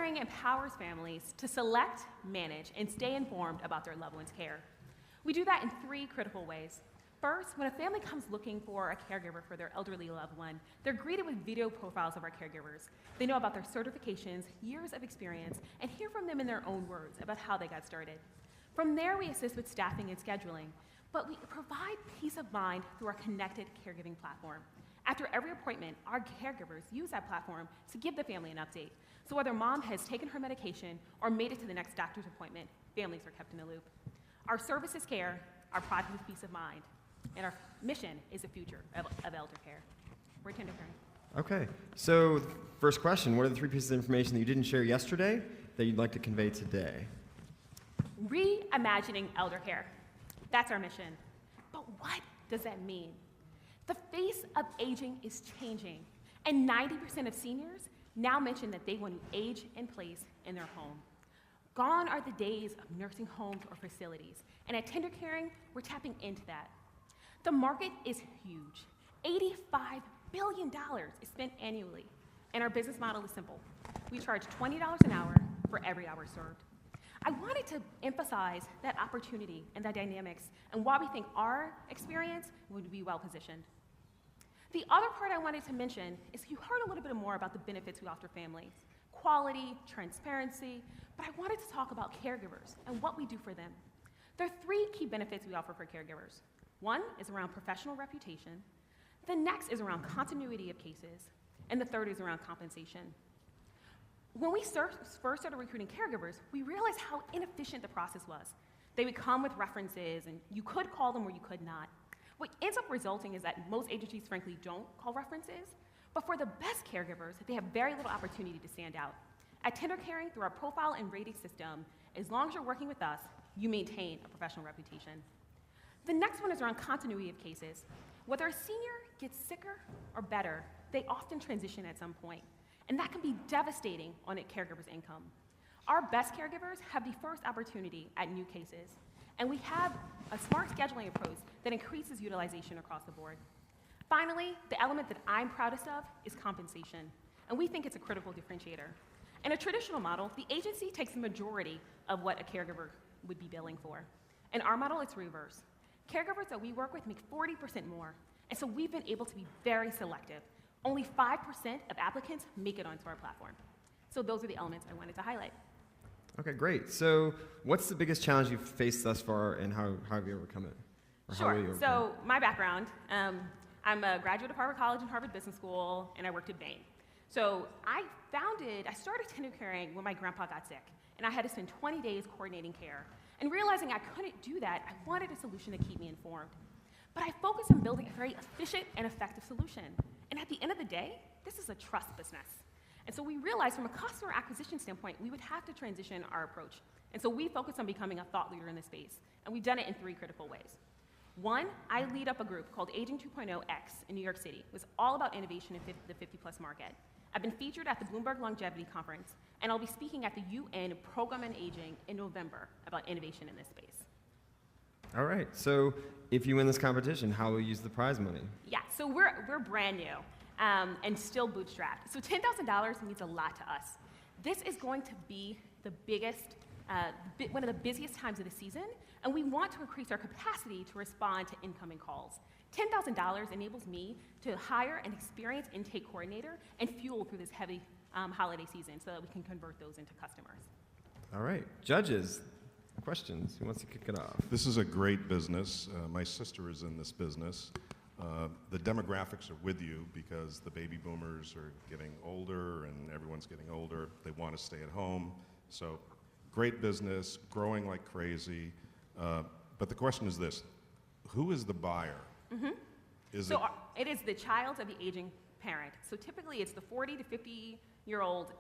Caring empowers families to select, manage, and stay informed about their loved one's care. We do that in 3 critical ways. First, when a family comes looking for a caregiver for their elderly loved one, they're greeted with video profiles of our caregivers. They know about their certifications, years of experience, and hear from them in their own words about how they got started. From there, we assist with staffing and scheduling, but we provide peace of mind through our connected caregiving platform. After every appointment, our caregivers use that platform to give the family an update. So whether mom has taken her medication or made it to the next doctor's appointment, families are kept in the loop. Our service is care, our product is peace of mind, and our mission is the future of elder care. We're tender caring. Okay, so first question, what are the 3 pieces of information that you didn't share yesterday that you'd like to convey today? Reimagining elder care. That's our mission. But what does that mean? The face of aging is changing, and 90% of seniors now mention that they want to age in place in their home. Gone are the days of nursing homes or facilities, and at Tender Caring, we're tapping into that. The market is huge. $85 billion is spent annually, and our business model is simple. We charge $20 an hour for every hour served. I wanted to emphasize that opportunity and that dynamics and why we think our experience would be well positioned. The other part I wanted to mention is you heard a little bit more about the benefits we offer families, quality, transparency, but I wanted to talk about caregivers and what we do for them. There are 3 key benefits we offer for caregivers. One is around professional reputation, the next is around continuity of cases, and the third is around compensation. When we first started recruiting caregivers, we realized how inefficient the process was. They would come with references, and you could call them or you could not. What ends up resulting is that most agencies, frankly, don't call references, but for the best caregivers, they have very little opportunity to stand out. At Tender Caring, through our profile and rating system, as long as you're working with us, you maintain a professional reputation. The next one is around continuity of cases. Whether a senior gets sicker or better, they often transition at some point, and that can be devastating on a caregiver's income. Our best caregivers have the first opportunity at new cases, and we have a smart scheduling approach that increases utilization across the board. Finally, the element that I'm proudest of is compensation, and we think it's a critical differentiator. In a traditional model, the agency takes the majority of what a caregiver would be billing for. In our model, it's reverse. Caregivers that we work with make 40% more, and so we've been able to be very selective. Only 5% of applicants make it onto our platform. So those are the elements I wanted to highlight. Okay, great. So what's the biggest challenge you've faced thus far, and how have you overcome it? Sure. So my background, I'm a graduate of Harvard College and Harvard Business School, and I worked at Bain. So I started Tender Caring when my grandpa got sick, and I had to spend 20 days coordinating care. And realizing I couldn't do that, I wanted a solution to keep me informed. But I focused on building a very efficient and effective solution. And at the end of the day, this is a trust business. And so we realized from a customer acquisition standpoint, we would have to transition our approach. And so we focused on becoming a thought leader in this space. And we've done it in 3 critical ways. One, I lead up a group called Aging 2.0X in New York City. It was all about innovation in the 50-plus market. I've been featured at the Bloomberg Longevity Conference, and I'll be speaking at the UN Program on Aging in November about innovation in this space. All right, so if you win this competition, how will you use the prize money? Yeah, so we're brand new and still bootstrapped. So $10,000 means a lot to us. This is going to be the biggest, one of the busiest times of the season, and we want to increase our capacity to respond to incoming calls. $10,000 enables me to hire an experienced intake coordinator and fuel through this heavy holiday season so that we can convert those into customers. All right, judges, questions? Who wants to kick it off? This is a great business. My sister is in this business. The demographics are with you because the baby boomers are getting older and everyone's getting older. They want to stay at home. So great business, growing like crazy. But the question is this, who is the buyer? Mm-hmm. It is the child of the aging parent. So typically it's the 40 to 50-year-old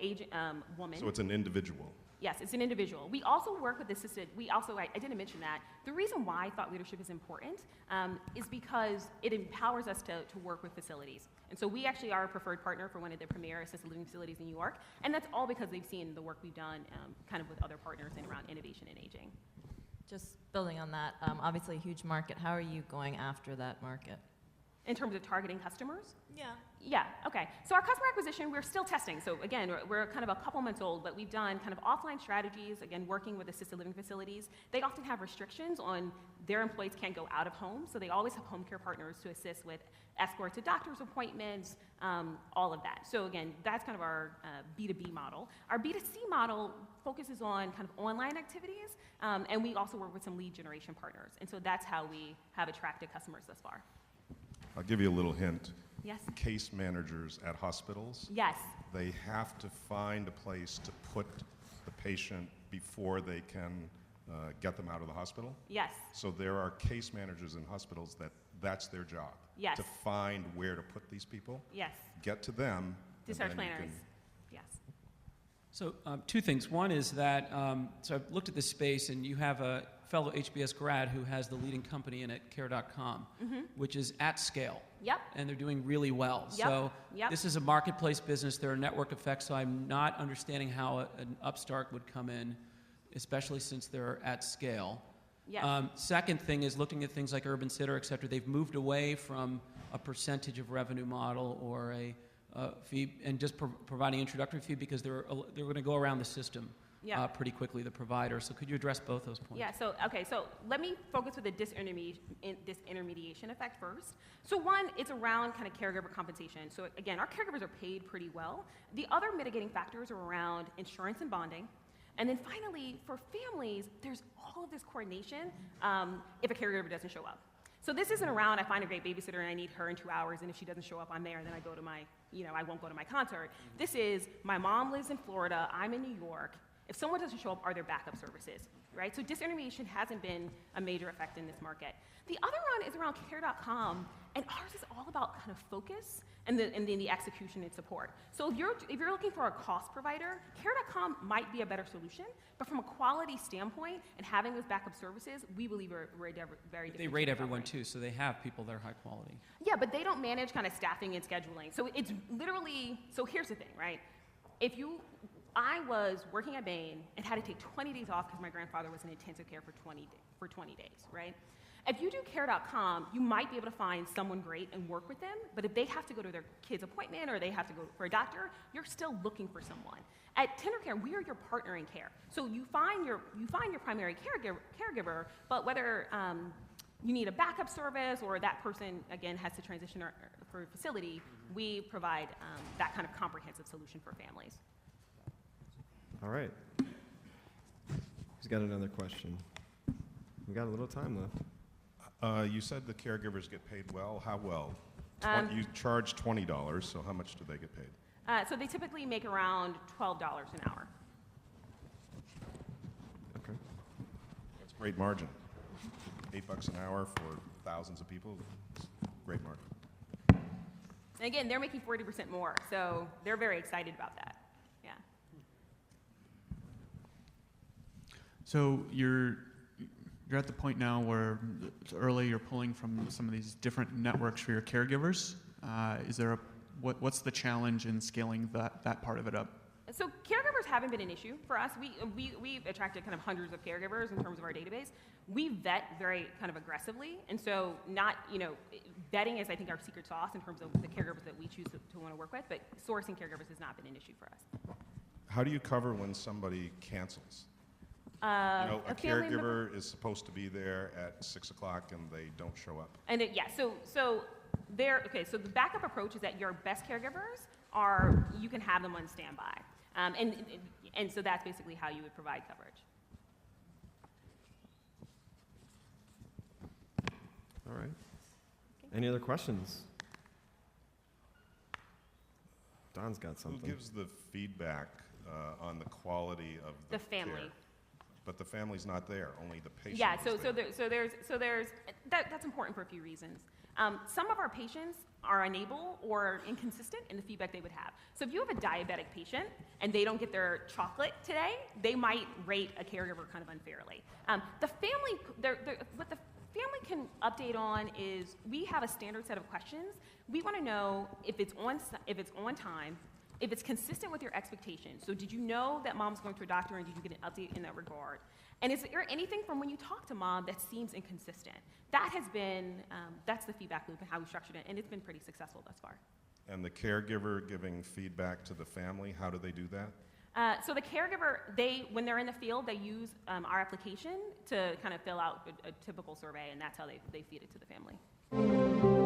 woman. So it's an individual. Yes, it's an individual. We also work with assisted. I didn't mention that. The reason why thought leadership is important is because it empowers us to work with facilities. And so we actually are a preferred partner for one of the premier assisted living facilities in New York, and that's all because they've seen the work we've done kind of with other partners and around innovation and aging. Just building on that, obviously a huge market. How are you going after that market? in terms of targeting customers? Yeah. Yeah, okay. So our customer acquisition, we're still testing. So again, we're kind of a couple months old, but we've done kind of offline strategies, again, working with assisted living facilities. They often have restrictions on their employees can't go out of home, so they always have home care partners to assist with escorts to doctor's appointments, all of that. So again, that's kind of our B2B model. Our B2C model focuses on kind of online activities, and we also work with some lead generation partners. And so that's how we have attracted customers thus far. I'll give you a little hint. Yes? Case managers at hospitals, Yes. they have to find a place to put the patient before they can get them out of the hospital. Yes. So there are case managers in hospitals that's their job. Yes. To find where to put these people, Yes. get to them. and Discharge then you planners. can- Yes. So two things. One is that, so I've looked at this space, and you have a fellow HBS grad who has the leading company in it, Care.com, which is at scale. Yep. And they're doing really well. Yep, So yep. this is a marketplace business. There are network effects, so I'm not understanding how an upstart would come in, especially since they're at scale. Yes. Second thing is looking at things like Urban Sitter, et cetera. They've moved away from a percentage of revenue model or a fee and just providing introductory fee because they're going to go around the system Yeah. pretty quickly, the provider. So could you address both those points? Yeah, so, okay, so let me focus with the disintermediation effect first. So one, it's around kind of caregiver compensation. So again, our caregivers are paid pretty well. The other mitigating factors are around insurance and bonding. And then finally, for families, there's all of this coordination if a caregiver doesn't show up. So this isn't around, I find a great babysitter and I need her in 2 hours, and if she doesn't show up, I'm there, and then I go to my, I won't go to my concert. This is, my mom lives in Florida, I'm in New York. If someone doesn't show up, are there backup services, right? So disintermediation hasn't been a major effect in this market. The other one is around Care.com, and ours is all about kind of focus and then the execution and support. So if you're looking for a cost provider, Care.com might be a better solution, but from a quality standpoint and having those backup services, we believe we're very different. They rate everyone too, so they have people that are high quality. Yeah, but they don't manage kind of staffing and scheduling. So it's literally, so here's the thing, right? I was working at Bain and had to take 20 days off because my grandfather was in intensive care for 20 days, right? If you do Care.com, you might be able to find someone great and work with them, but if they have to go to their kid's appointment or they have to go for a doctor, you're still looking for someone. At TenderCare, we are your partner in care. So you find your primary caregiver, but whether you need a backup service or that person, again, has to transition for a facility, we provide that kind of comprehensive solution for families. All right. Who's got another question? We got a little time left. You said the caregivers get paid well. How well? You charge $20, so how much do they get paid? So they typically make around $12 an hour. Okay. That's great margin. $8 an hour for thousands of people. Great margin. And again, they're making 40% more, so they're very excited about that. Yeah. So you're at the point now where it's early, you're pulling from some of these different networks for your caregivers. What's the challenge in scaling that part of it up? So caregivers haven't been an issue for us. We've attracted kind of hundreds of caregivers in terms of our database. We vet very kind of aggressively, and so vetting is, I think, our secret sauce in terms of the caregivers that we choose to want to work with, but sourcing caregivers has not been an issue for us. How do you cover when somebody cancels? A A family member- caregiver is supposed to be there at 6 o'clock and they don't show up. And so the backup approach is that your best caregivers you can have them on standby. And so that's basically how you would provide coverage. All right. Any other questions? Don's got Who something. gives the feedback on the quality of the The family. care? But the family's not there, only the patient Yeah, is there. that's important for a few reasons. Some of our patients are unable or inconsistent in the feedback they would have. So if you have a diabetic patient and they don't get their chocolate today, they might rate a caregiver kind of unfairly. What the family can update on is we have a standard set of questions. We want to know if it's on time, if it's consistent with your expectations. So did you know that mom's going to a doctor, and did you get an update in that regard? And is there anything from when you talk to mom that seems inconsistent? That has been, that's the feedback loop and how we structured it, and it's been pretty successful thus far. And the caregiver giving feedback to the family, how do they do that? So the caregiver, when they're in the field, they use our application to kind of fill out a typical survey, and that's how they feed it to the family.